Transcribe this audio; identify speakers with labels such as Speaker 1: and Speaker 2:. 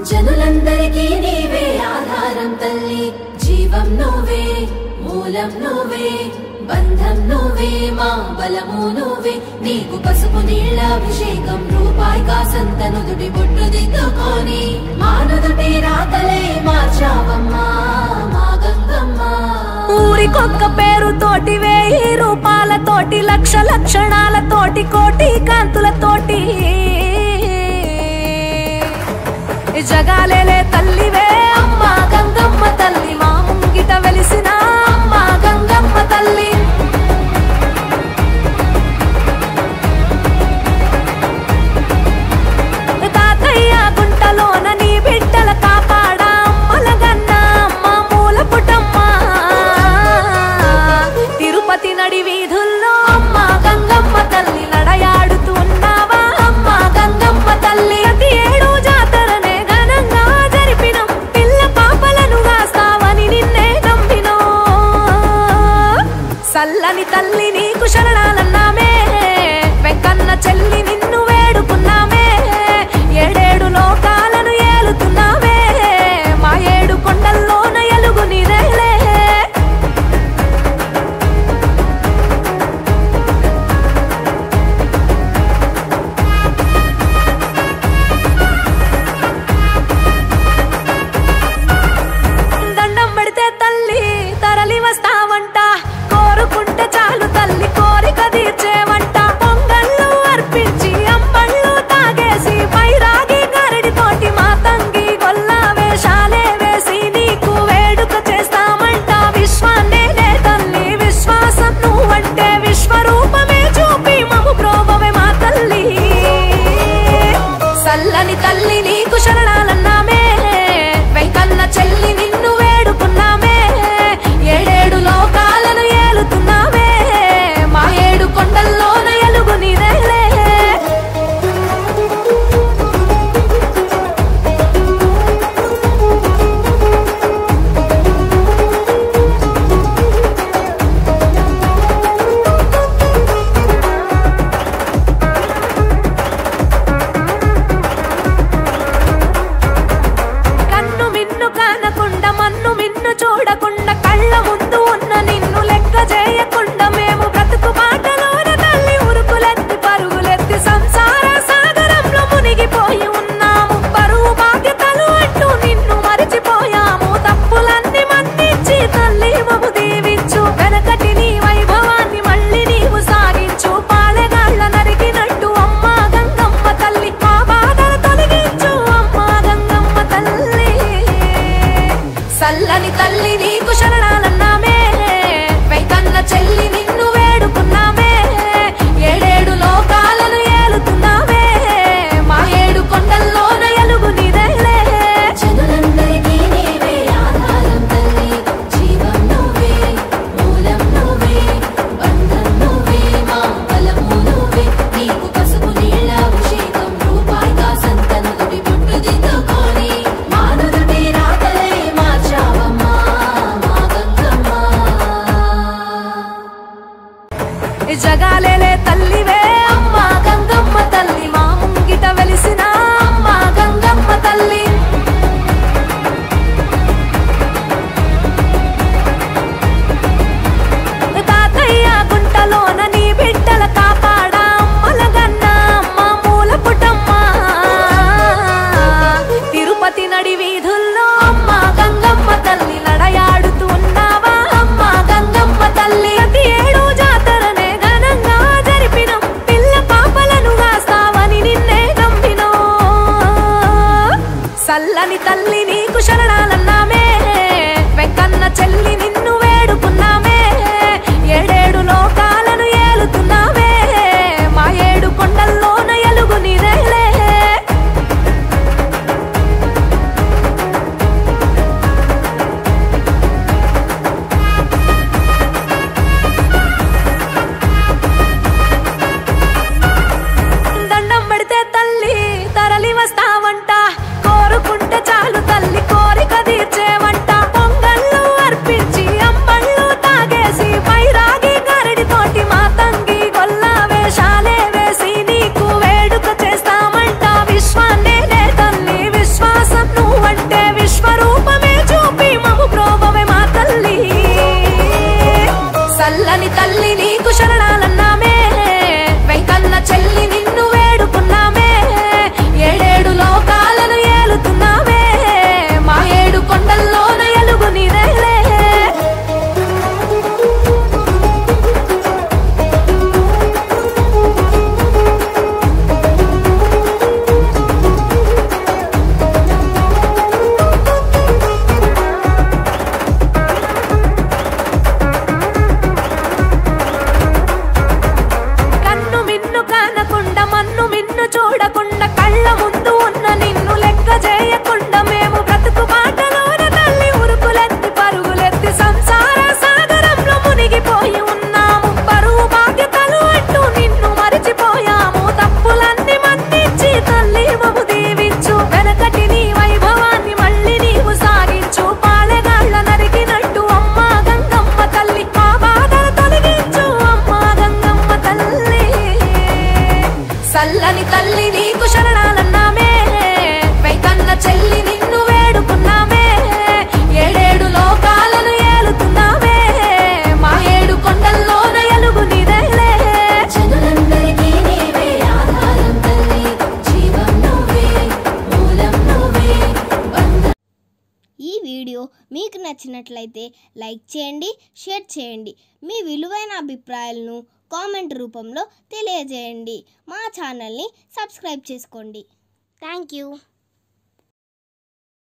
Speaker 1: జనులందరికీ నీవే ఆధారం తల్లి, జీవం నువ్వే, మూలం నువ్వే, బంధం నువ్వే, మా బలము నువ్వే. నీకు పసుపు నీళ్ళాభిషేకం, రూపాయి కాసంత నుదుటి బొట్టు దిద్దుకొని మా నుదుటి రాతలే మార్చావమ్మా మా గంగమ్మ.
Speaker 2: ఊరికొక్క పేరుతోటి 1000 రూపాలతోటి, లక్ష లక్షణాలతోటి, కోటి కాంతులతోటి జగాలేలే తల్లివే అమ్మా గంగమ్మ తల్లి, మా ముంగిట వెలిసిన అమ్మా గంగమ్మ తల్లి. తాతయ్య గుంటలోన నీ బిడ్డల కాపాడా అమ్మలగన్న అమ్మ మూల పుటమ్మ. తిరుపతి నడి వీధుల్లో అమ్మ గంగమ్మ తల్లి, నడయాడుతూ ఉన్నావా అమ్మ గంగమ్మ తల్లి. ప్రతి ఏడు జాతరనే ఘనంగా జరిపినం, పిల్ల పాపలను కాస్తావని నిన్నే నమ్మినం. సల్లని తల్లి నీకు శరణాలన్నామే, వెంకన్న చెల్లి నిన్ను వేడుకున్నామే. 7 లోకాలను ఏలుతున్నావే, మా 7 కొండల్లోన ఎలుగు నీదేలే. దండం పెడితే తల్లి తరలి వస్తావంట, కోరుకుంటే చాలు తల్లి కోరిక తీర్చేవంట. పొంగళ్ళు అర్పించి అంబళ్ళు తాగేసి, పైరాగి గరడితోటి మా తంగి గొల్ల వేషాలే వేసి నీకు వేడుక చేస్తామంట. విశ్వాన్నే తల్లి విశ్వాసం నువ్వంటే, విశ్వరూపమే చూపి మము ప్రోభవే మా తల్లి. సల్లని తల్లి నీకు శరణాలన్నామే, వెంకన్న చెల్లి నిన్ను వేడుకున్నామే. 7 లోకాలను ఏలుతున్నావే, మా 7 కొండల్లోన ఎలుగు నీదేలే. కన్ను మిన్ను కానకుండా, మన్ను మిన్ను చూడకుండా, కళ్ళ ముందు ఉన్న నిన్ను లెక్క చేయకుండా, మేము బ్రతుకు బాటలోన తల్లి ఉరుకులెత్తి పరుగులెత్తి సంసార సాగరంలో మునిగిపోయి ఉన్నాము. బరువు బాధ్యతలు అంటూ నిన్ను మరిచిపోయాము. తప్పులన్నీ మన్నించి తల్లి మము దీవించు, వెనకటి నీ వైభవాన్ని మళ్ళీ నీవు సాగించు. పాలెగాళ్ళ నరికినట్టు అమ్మా గంగమ్మ తల్లి, మా బాధలు తొలగించు అమ్మా గంగమ్మ తల్లి. సల్లని తల్లి నీకు శరణాలన్నామే, వెంకన్న చెల్లి నిన్ను వేడుకున్నామే. 7 లోకాలను ఏలుతున్నావే, మా 7 కొండల్లోన ఎలుగు నీదేలే.
Speaker 1: జనులందరికీ నీవే ఆధారం తల్లి, జీవం నువ్వే, మూలం నువ్వే, బంధం నువ్వే, మా బలము నువ్వే. నీకు పసుపు నీళ్ళాభిషేకం, రూపాయి కాసంత నుదుటి బొట్టు దిద్దుకొని మా నుదుటి రాతలే మార్చావమ్మా మా గంగమ్మ.
Speaker 2: జగాలేలే తల్లివే అమ్మా గంగమ్మ తల్లి, మా ముంగిట వెలిసిన అమ్మా గంగమ్మ తల్లి. తాతయ్య గుంటలోన నీ బిడ్డల కాపాడా అమ్మలగన్న అమ్మ మూల పుటమ్మ. తిరుపతి నడి వీధుల్లో అమ్మ గంగమ్మ తల్లి, నడయాడుతూ ఉన్నావా అమ్మ గంగమ్మ తల్లి. ప్రతి ఏడు జాతరనే ఘనంగా జరిపినం, పిల్ల
Speaker 3: మీకు నచ్చినట్లయితే లైక్ చేయండి, షేర్ చేయండి. మీ విలువైన అభిప్రాయాలను కామెంట్ రూపంలో తెలియజేయండి. మా ఛానల్ని సబ్స్క్రైబ్ చేసుకోండి. Thank you.